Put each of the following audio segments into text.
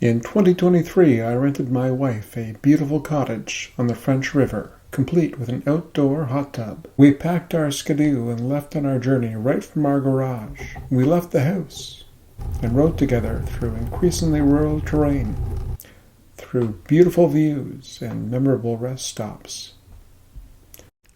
In 2023, I rented my wife a beautiful cottage on the French River, complete with an outdoor hot tub. We packed our skidoo and left on our journey right from our garage. We left the house and rode together through increasingly rural terrain, through beautiful views and memorable rest stops.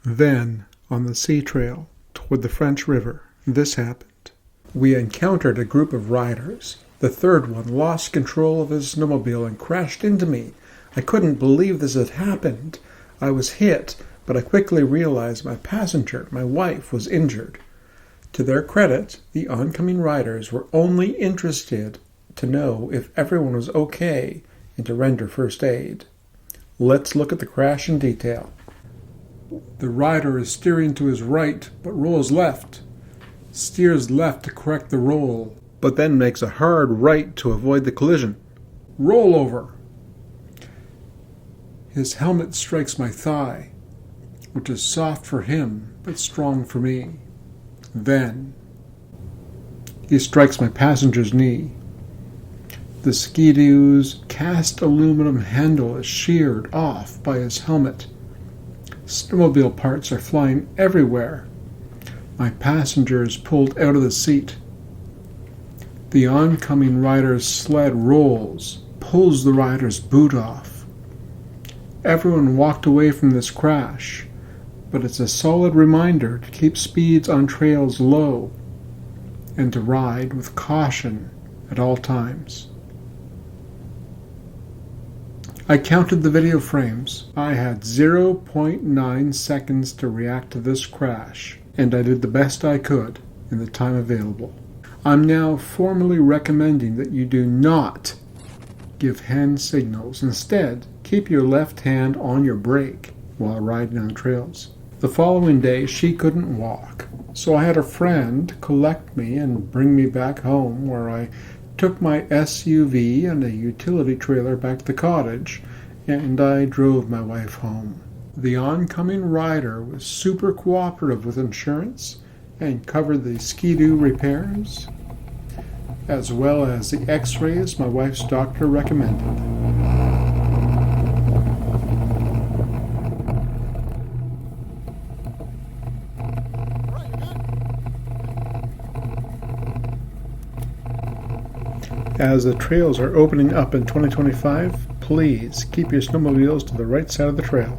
Then, on the sea trail toward the French River, this happened. We encountered a group of riders. The third one lost control of his snowmobile and crashed into me. I couldn't believe this had happened. I was hit, but I quickly realized my passenger, my wife, was injured. To their credit, the oncoming riders were only interested to know if everyone was okay and to render first aid. Let's look at the crash in detail. The rider is steering to his right, but rolls left. Steers left to correct the roll, but then makes a hard right to avoid the collision. Roll over. His helmet strikes my thigh, which is soft for him, but strong for me. Then, he strikes my passenger's knee. The skidoo's cast aluminum handle is sheared off by his helmet. Snowmobile parts are flying everywhere. My passenger is pulled out of the seat. The oncoming rider's sled rolls, pulls the rider's boot off. Everyone walked away from this crash, but it's a solid reminder to keep speeds on trails low and to ride with caution at all times. I counted the video frames. I had 0.9 seconds to react to this crash, and I did the best I could in the time available. I'm now formally recommending that you do not give hand signals. Instead, keep your left hand on your brake while riding on trails. The following day, she couldn't walk, so I had a friend collect me and bring me back home, where I took my SUV and a utility trailer back to the cottage, and I drove my wife home. The oncoming rider was super cooperative with insurance and covered the skidoo repairs, as well as the x-rays my wife's doctor recommended. As the trails are opening up in 2025, please keep your snowmobiles to the right side of the trail.